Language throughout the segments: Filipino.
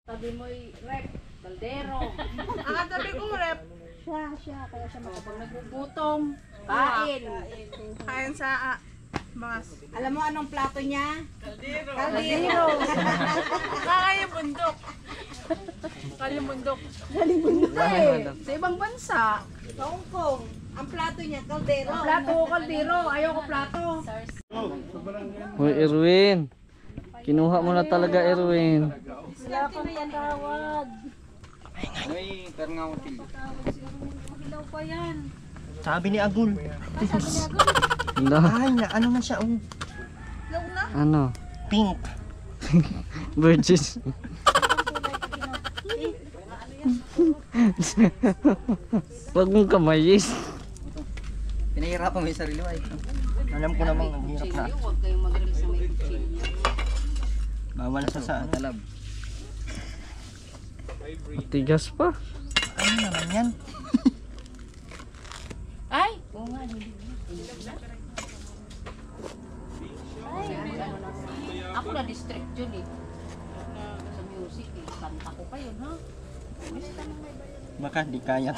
Sabi mo'y rep, kaldero. Ang sabi ko rep. Siya, kaya siya pag nagugutom, kain. Kain sa mas. Alam mo anong plato niya? Kaldero. Kaldero. Kaya bundok. Kaya bundok. Sa ibang bansa, Sa Hong Kong. Ang plato niya, kaldero. plato o kaldero, ayaw ko plato. Uy, Erwin. Kinuha mo na talaga, Erwin. Wala pang patawad. Ay, pero nga ako tilo. Ilaw pa yan. Sabi ni Agul. Hala, Ay, na ano na siya, oh. ano? Pink. Virgins. Huwag mong kamayis. Pinahirapan mo yung sarili mo ay. Alam ko namang ang hirap na. Huwag kayong mag-release sa may kutsilyo. Bawal sa saan. Talab. Tigas pa. Ano naman yan? Ay! Oo nga, hindi. Ako na district yun eh. Sa music eh. Kanta ko pa yun ha. Baka di kaya.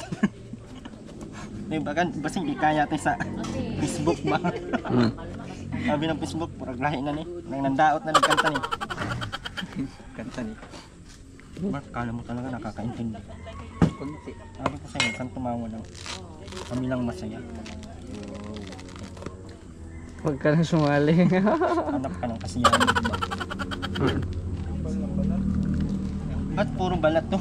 Baka basing di kaya tayo sa Facebook ba? Sabi ng Facebook, purag lahi na ni. Nang nandaot na nagkanta ni. Kanta ni. Mark, kala mo talaga nakakaintindi. Kunti. Sabi ko sa'yo, kan tumawa ng kami lang masaya. Huwag ka na sumali. Hanap ka ng kasiyahan. Ba't puro balat to?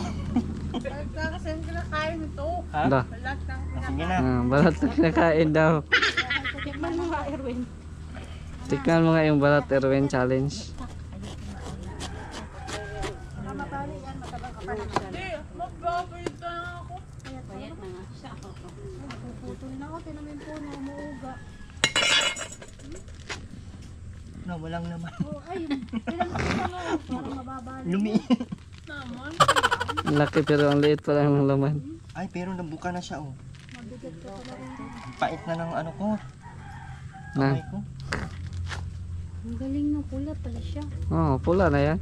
Kasi ang kinakain ito. Ha? Hala. Balat ng Sige na. Balat na kinakain daw. Tikman mo nga, Erwin. Tikman mo nga yung balat, Erwin challenge. Hindi, magbabayad na ako. Payat na nga siya. Puputol na ako, tinamin po na umuuga. No, walang naman. Ay, ilang kita mo. Parang mababa. Lumiit. Naman. Ang laki pero ang liit pa lang ng laman. Ay, pero nabuka na siya, oh. Mabigat ka pala rin. Pait na ng ano ko. Na. Kamay ko. Ang galing na pula pala siya. Oh, pula na yan.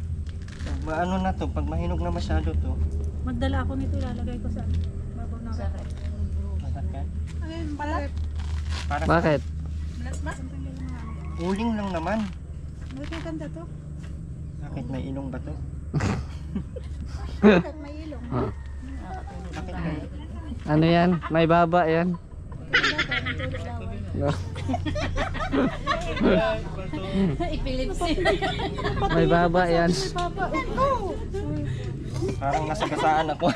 Ano na to, pag mahinog na masyado to. Magdala ako nito, ilalagay ko sa babaw ng rep. Masakit. Ayun, balat. Para Bakit? Balat ba? uling lang naman. Bakit ganda to? Bakit may ilong ba to? Bakit may ilong? Oh. Bakit may... Ano yan? May baba yan. No. Epilepsy. May baba yan. Parang nasagasaan ako.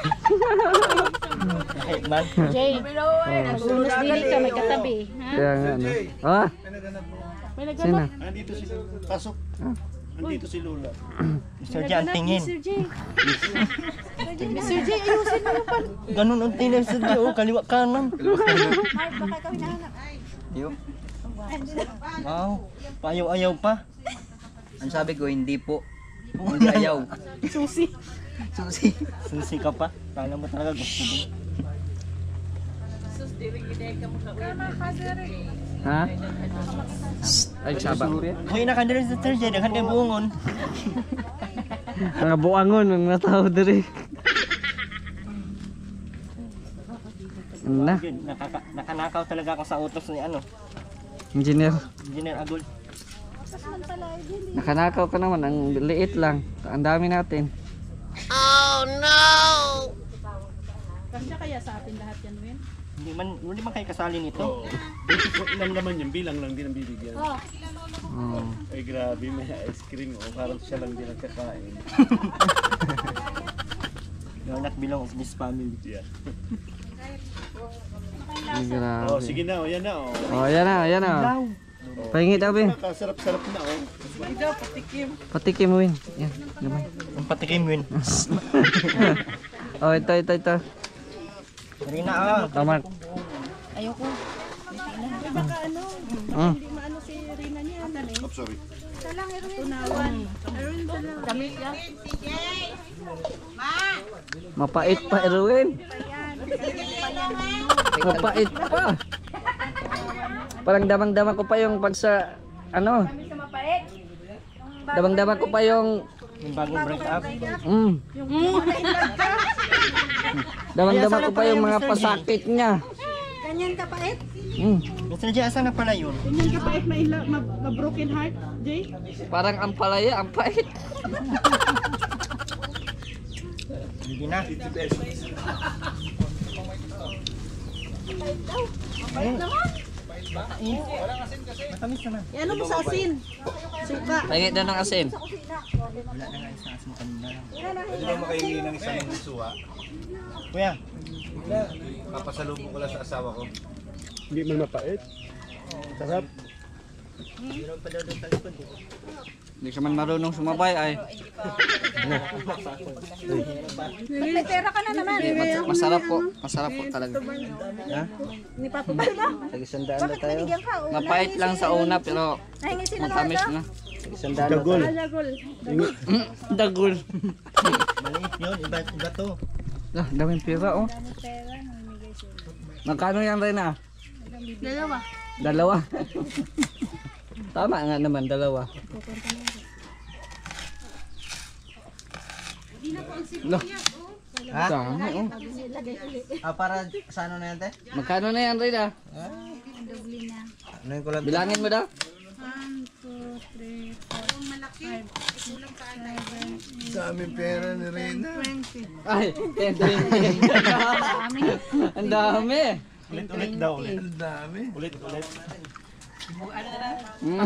Kahit man. Jay, Oh. unos dili ka may katabi. Ha? Kaya nga, no? Ah? May Sino? Nandito si Pasok. Nandito si Lola. Mr. Jan, tingin. Sir Jay. Sir Jay, ayusin mo yung pan. Ganun ang tingin sa Dio, kaliwa kanan. Baka ikaw hinahanap. Diyo. Wow, payaw-ayaw pa. Ang sabi ko, hindi po. Hindi ayaw. Susi. Susi. Susi ka pa. Kala mo talaga gusto mo. Ha? Ay, saba. Uy, nakadala sa Sir Jan, naghan kay buongon. Mga buangon, mga tao diri. Ano na? Yun, nakanakaw talaga ako sa utos ni ano, Engineer. Engineer Agul. Nakanakaw ka naman, ang liit lang. Ang dami natin. Kasya kaya sa atin lahat yan, Win? Hindi man kayo kasali nito. Basic ko ilang naman yung bilang lang din ang bibigyan. Oh. Ay grabe, may ice cream. Oh, parang siya lang din nagkakain. You're not belong of this family. Yeah. Ay, grabe. Oh, sige na, oh, yan na. Oh. Oh, yan na, yan na. Pahingi daw, Bin. Sarap-sarap na, oh. Patikim mo, Bin. Yan, naman. Ang patikim yun. Oh, ito. Rina ah. Tama. Ayoko. Baka ano, Mm. hindi maano si Rina niya. Dali. Oh, sorry. Salang, Erwin. Tunawan. Erwin, salang. Kami yan. Mapait pa, Erwin. Mapait pa. Parang damang-damang ko pa yung pag sa, ano, damang-damang ko pa yung Yung bagong break up. Damang-dama ko pa yung mga pasakit niya. Ganyan ka pait? Mr. J, asan na pala yun? Ganyan ka pait ma-broken heart, Jay? Parang ang palaya, ang pait. Hindi na. Matamis naman. Ano mo sa asin? Suka. Pahingit daw ng asin. Wala na nga isang asin kanina lang. Pwede ba makahingi ng isang suwa? Kuya, Papasalubong ko lang sa asawa ko. Hindi man mapait. Sarap. meron pa daw doon sa likod. Hindi ka man marunong sumabay ay. May pera ka na naman. Masarap po. Masarap po talaga. Ni Papa ba? Tag-isandaan na tayo. Binigyan ka. Mapait lang sa una pero Nahingi sila matamis na. Tag-isandaan na Dagol. tayo. Dagul. Maliit yun, iba to. Ah, daming pira oh. Magkano yan rin ah? Dalawa. Tama nga naman, dalawa. Loh. Ha? Dami oh. Para sa ano na yan, te? Magkano na yan rin ah? Ano yung kulab? Bilangin mo daw. 1, 2, 3, 4, 5, 6, 7, Sa aming pera ni Reyna. 20. Ay, 10. Ang dami. Ulit-ulit daw. Ang dami. Ulit-ulit.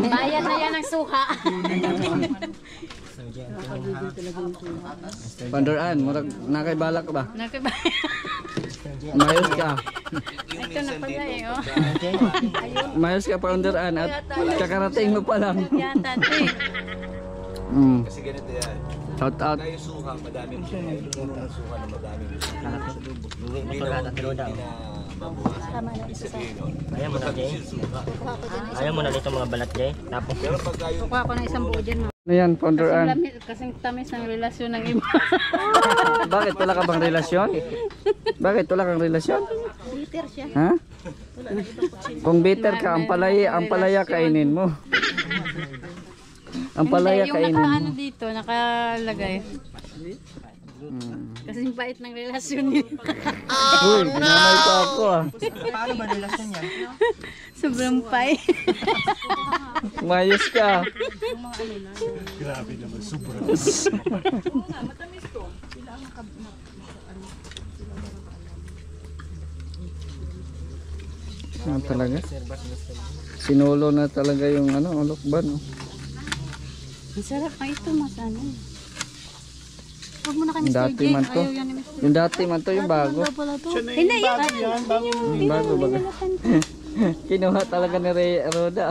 Bayad na yan ng suha. Pandoraan, murag nakay balak ka ba? Nakibayad. Mayos ka. Ito na pala eh, oh. Mayos ka Pandoraan at kakarating mo pa lang. Yata, te. Kasi ganito yan. Shout out. Tayo suha, madaming suha. Yung unang suha na madaming suha. Hindi na mabuhasan. Ayaw mo na, Jay. Ayaw mo na dito mga balat, Jay. Tapos. Pero pagka yung Kuha ko ng isang buo dyan. Ano yan, Pandoraan? Kasing tamis ng relasyon ng iba. Bakit wala ka bang relasyon? Bakit wala kang relasyon? Bitter siya. Ha? Kung bitter ka, ang palaya kainin mo. Ang palaya Yung kainin nakaano mo. dito, nakalagay. Kasing bait ng relasyon niya. Uy, ginamay pa ako ah. Paano ba relasyon yan? Sobrang pay. Mayos ka. grabe naman, sobra. Ah, talaga? Sinulo na talaga yung ano, ulokban. Oh. Ang sarap pa ito, masano. Huwag mo na kami Yung dati man to. Yung dati man to, yung bago. Hindi, yan. Yung bago baga. Kinuha talaga ni Roda.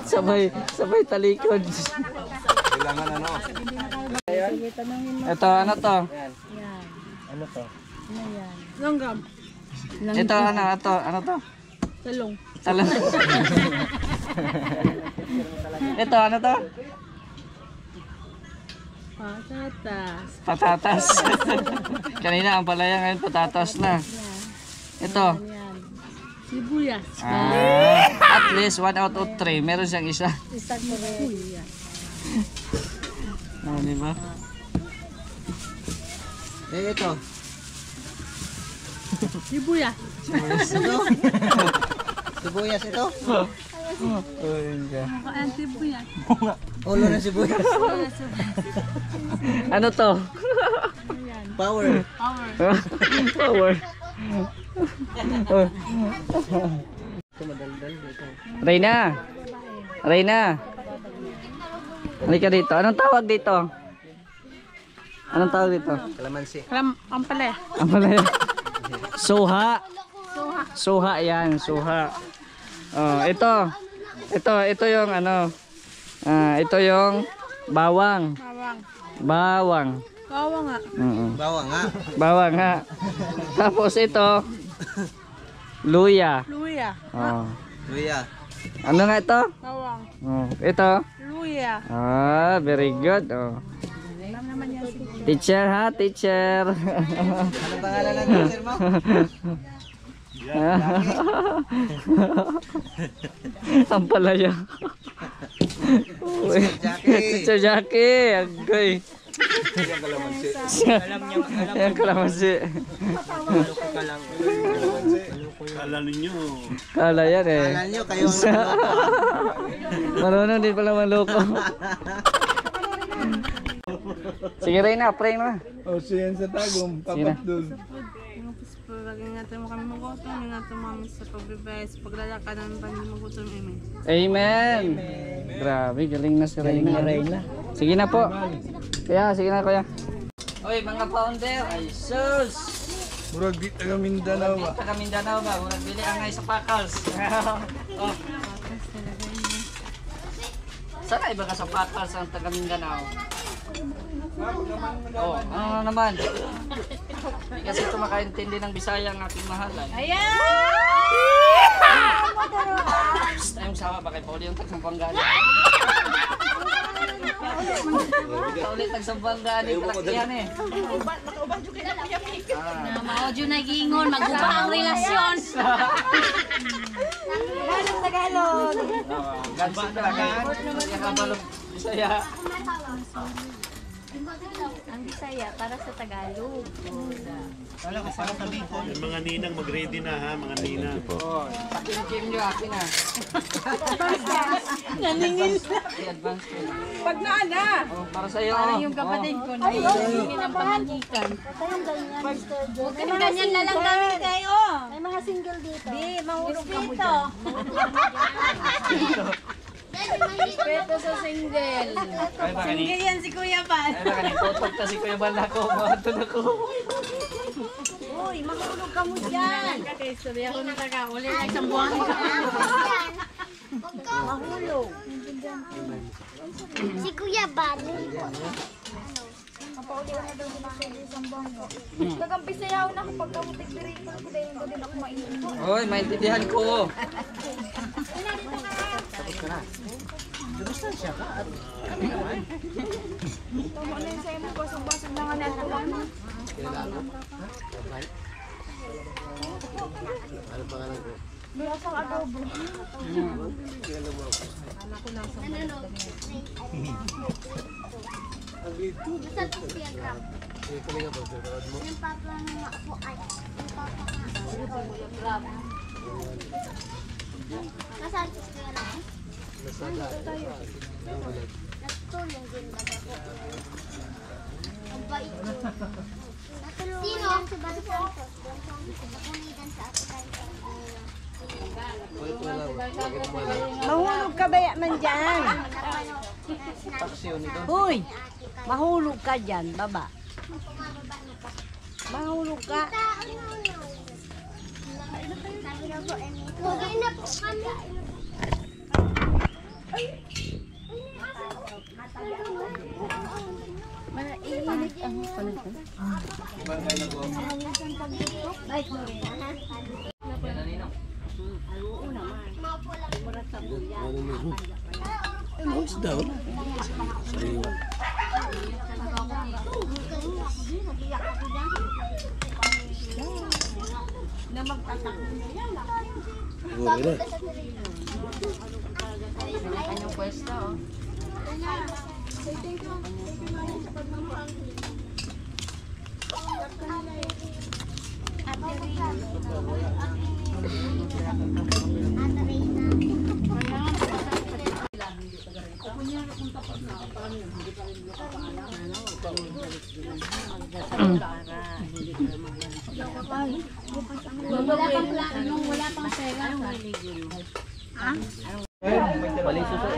Sabay talikod. Kailangan ano? Ito, ano to? Ano to? Langgam. Ito, ano to? Talong. Talong. Ito, ano to? Patatas. Patatas. Kanina ang palaya, ngayon patatas na. Ito. Yan. Sibuyas. At least 1 out of 3. Meron siyang isa. Sibuyas. Oh, di ba? Ito. Sibuyas. Sibuyas ito. Mukhang sibuyas. Ulo na sibuyas. Ano to? Power. Power. Reyna. Reyna. Halika dito. Anong tawag dito? Anong tawag dito? Kalamansi. Ampalaya. Ang palaya. Suha. Suha yan, suha. Oh, ito yung ano. Ito yung bawang. Bawang. Bawang nga. Bawang nga. Bawang nga. Tapos ito luya. Luya. Oh. Luya. Ano nga ito? Bawang. Oh, ito. Luya. Ah, very good. Oh. Teacher ha, teacher. Ano pangalan ng teacher mo? Ang palaya. Teacher Jackie, agay. Yung kalamansi. Kala ninyo. Kala yan eh. Kala nyo kayo Marunong din pala manloko. Sige Reyna, pray na. O siyan sa tagong, Sige na. papat dun. Ingatan mo kami magutom, ingatan mo kami sa pagbibay, sa paglalakad ng bandi magutom, amen. Amen. Grabe, galing na si Reyna. Sige na po. Kaya, sige na kuya. Oy, mga founder, ay sus. Murag di taga Mindanao ba? Taga Mindanao ba? Murag bili ang ngay sa Pakals. Oh. Sana iba ka sa Pakals ang taga Mindanao. Oh, ano naman? Hindi kasi ito makaintindi ng Bisaya ang aking mahalan. Ayan! Psst, ayong sawa ba kay Pauli yung tagsampanggaan? Ulit tagsampanggaan yung kalaktihan eh. Na maodyo na giingon, maguba ang relasyon. Tagalog! Gansi talaga. Nakabalog Bisaya. Ang Bisaya para sa Tagalog. Yung mga ninang mag-ready na ha, mga ninang. Oh, pakin-kim nyo akin ah. Naningil. I-advance ko na. Pag naana! Oh, para sa'yo. Parang yung kapatid ko na hingin ng pamagikan. Huwag ka nang ganyan lalang kami kayo. May mga single dito. Di, mahulog ka mo dyan. Respeto sa single. Ay ba kani? Ganyan si Kuya Pan. Ay ba kani? Tutok ta si Kuya Bal ako. Mahatun ako. Uy, mahulog ka mo dyan. Sabi ako na taga, ulit isang buwan ka. Mahulog. Si Kuya Bal. Nagampisayaw na kapag kamutik diri ko dahil hindi din ako mainit. Oy, maintindihan ko. Tama na sa'yo mo basag-basag na nga nato lang. Lasang adobo. Basta ito siya gram. Yung papa nga po ay. Yung papa nga. Nasaan si Kuya Ram? Natulong din ba ako? Ang bait ko. Sino? Si Bal Santos. Nakunidan sa ato tayo. Mahulog ka ba man dyan? Uy! Mahulog ka dyan, baba. Mahulog ka. Sabi na po, Huwag na po kami. Iinit ang panito. Kanyang pwesto, oh. Wala pang pera. Balisuso.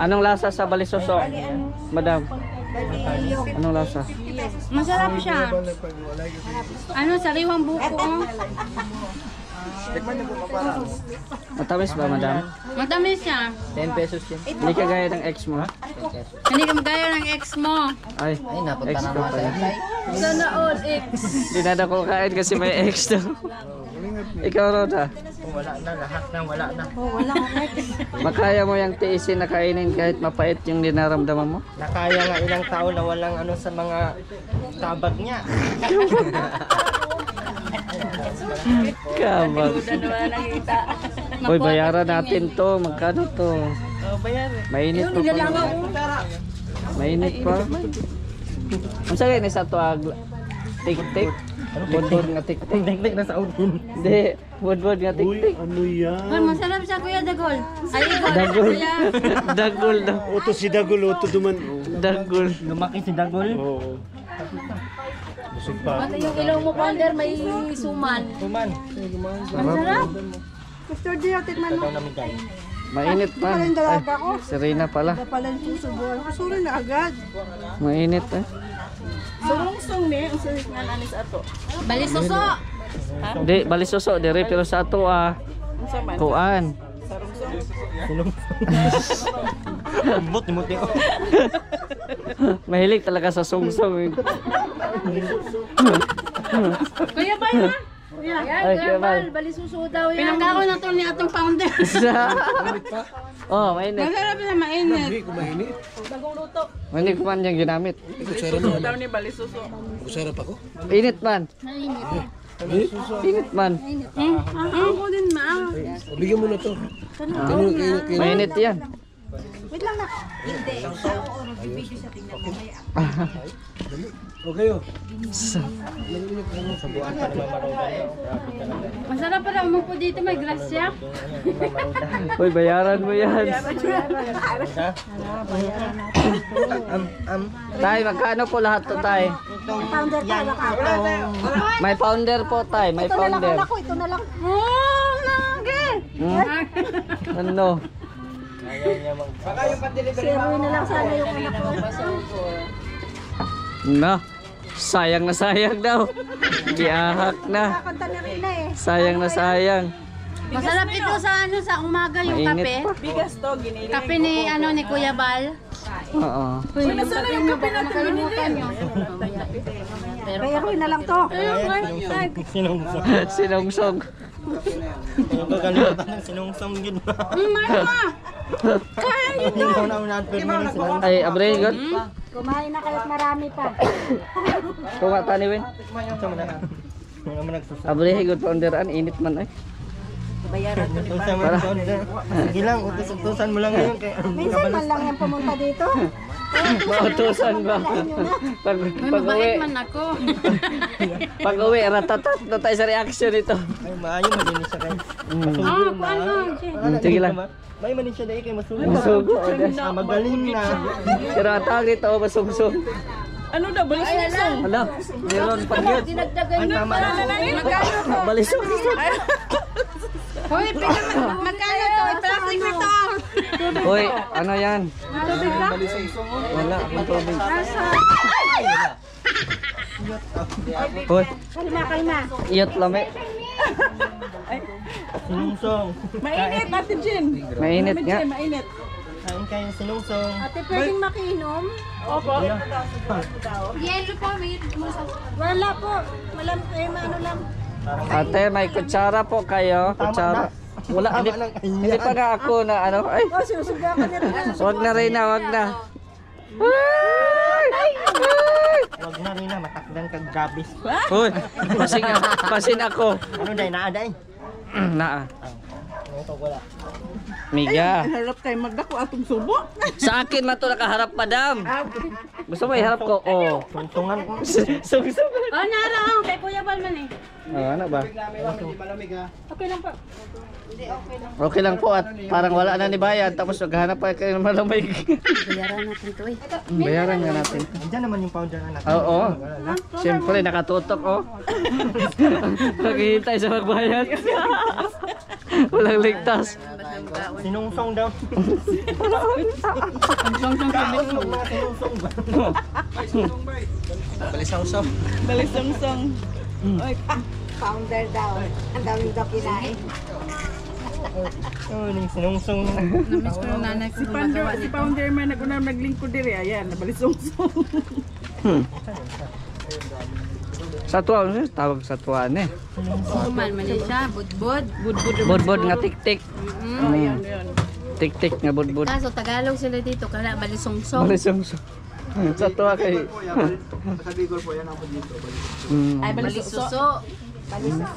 Anong lasa sa balisuso? Madam. Anong lasa? Masarap siya. Ano, sariwang buko. Matamis ba, madam? Matamis siya. 10 pesos yan. Hindi ka gaya ng ex mo? Hindi ka magaya ng ex mo. Ay, Ay, napunta ex na ko nga pala. Sana all ex. Hindi na ako kain kasi may ex daw. Ikaw, Roda. Wala na, lahat na wala na. Makaya mo yung tiisin na kainin kahit mapait yung dinaramdaman mo? Nakaya nga ilang taon na walang ano sa mga tabag niya. Kabag. Uy, bayaran natin to. Magkano to? Mainit pa pa. Mainit pa. Ang sagay ni sa tuwag tik-tik. Budbud nga tik-tik. Tik-tik na sa udin. Hindi, budbud nga Uy, tik-tik. ano yan? Ay, masarap siya Kuya Dagol. Ay, Igor. Dagol. Kuya. Dagol daw. Oto si Dagol, oto duman. Dagol. Lumaki si Dagol. Oo. Busog pa. Pati yung ilaw mo, Pounder, may suman. Tuman. Masarap. Gusto diyo, tikman mo. Ito namin guys. Mainit pa. Ay, si Rina pala. Pala yung puso buwan. Kasuri na agad. Mainit eh. Surong-song ni, ang sulit nga anis ato. Balisuso. Di, balisuso. Dire, pero sa ato kuan. Ambot ni Muti. Mahilig talaga sa sungsong. Kuya Bal, ha? Kuya, Ay, Kuya Bal. balisuso daw yan. Pinangako na to ni atong Pounder. Oh, mainit. Masarap na mainit. Mainit pa man yung ginamit. Daw ni balisuso. Init man. Init man. Ako din ma. Bigyan mo na to. Mainit yan. Wait lang na. Okay oh. Masarap pala umupo dito, may grasya. Uy, bayaran mo yan. Tay, magkano po lahat to, Tay? Pounder tayo ka. May pounder po, Tay. May Ito na lang pounder. ako, ito na lang. Oh, lagi. Ano? Zero na lang sana yung anak ko. No. Sayang na sayang daw. Giahak na. Kakanta ni Rina eh. Sayang na sayang. Masarap ito sa sa umaga yung kape. Mainit pa. Bigas to, giniling. Kape ni ni Kuya Bal. Oo. Uy, yung kape mo baka makalimutan nyo. Pero Kaya Rina lang to. Sinungsong. Sinungsong. Yung kagalimutan ng sinungsong yun. Mama! Kaya yun daw. Una-unahan pero meron sila. Ay, abre, good. Kumain na kayo't marami pa. Kung nga taniwin. Ito mo na. Wala mo nagsusunod. Abre, good pounderan. Init man ay. Utusan mo na order. Sige lang, utusan mo lang ngayon. Minsan man lang yan pumunta dito. Mautusan ba? Pag mabait uwi, man ako. pag uwi, ratatat na tayo sa reaction ito. Ay, maayo malinis siya kayo. Ah, paano? Sige lang. May manin siya dahil kayo masugo. Masugo. Magaling na. Pero ang tawag ito, masungsong. Ano daw, balisuso? Ano? Meron pa yun. Dinagdagan Ang nyo tama para na. Balisong. Hoy, magkano to? Plastic na to. Uy, ano yan? Wala, ang tubig. Uy, Kalma. iyot lami. Sinungsong. Mainit, Ate Jen. Mainit nga. Mainit. Kain kayo sinungsong. Ate, pwedeng makiinom? Opo. Yellow po, may Wala po. Malam, ano lang. Ate, may kutsara po kayo. Kutsara. Wala, hindi pa nga ako na ano. Ay, Oh, sinusuga ka na rin. wag na rin na, wag na. Huwag na rin na, matakdan kag gabis. Uy, pasin ako. Ano dahil naaday? Naa. Ito wala. Miga. Harap kayo magdako atong subo. Sa akin man to nakaharap, madam. Gusto mo iharap ko? Oh. Tuntungan ko. Sungsong. Oh, narang. Kay Kuya Bal man eh. Ano ba? Okay lang po. Okay lang po at parang wala na ni bayan tapos maghanap pa kayo ng malamig. Bayaran natin to eh. Bayaran nga natin. Diyan naman yung pounder anak. Oo. Siyempre nakatutok oh. Naghihintay sa magbayad. Walang ligtas. Sinungsong daw. Balisaw-saw. Balisong-song. Oy, Pounder daw. Ang daming daw kinain. Oh, yung sinungsong. Namiss ko yung nanay ko gumagawa si nito. Pounder man nag-unang naglingkod diri. Ayan, nabalisong-song. Sa tuwa, tawag sa tuwa eh. Suman, mali siya. Budbud. Budbud nga tik-tik. Ayan, ayan. Tik-tik nga budbud. Kaso Tagalog sila dito. Kaya balisong-song. Balisungsong. Sa tuwa kay. Sa Bicol po, yan ako dito. Mm. Ay, Balisuso.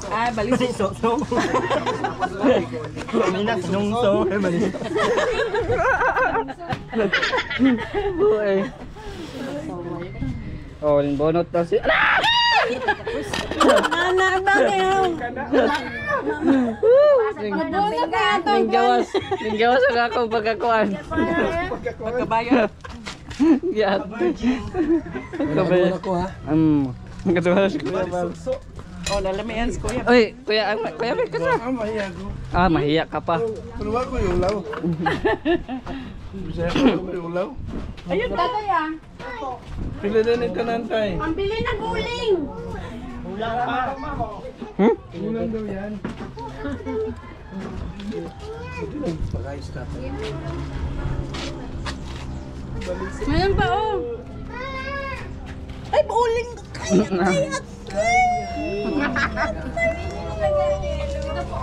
Ah, balis. So. Mina sinungso ay mali. Buhay. Oh, yung bonot na si... Anak, bakit? Ninggawas ang ako pagkakuan. Pagkabayan. Giyat. Nagkabuan ako ha. Nagkatuwas ko. Oh, lalamihan si kuya. Uy, kuya, may kasa. Mahiya ko. Ah, mahiya ka pa. Pero ako yung ulaw. Bisaya ko yung ulaw. Ayun, tatay ah. Pila na ni Tanantay. Pambili ng uling. Ulan daw yan. Pag-ayos ka. Ngayon pa oh. Ay, bowling. Ito po.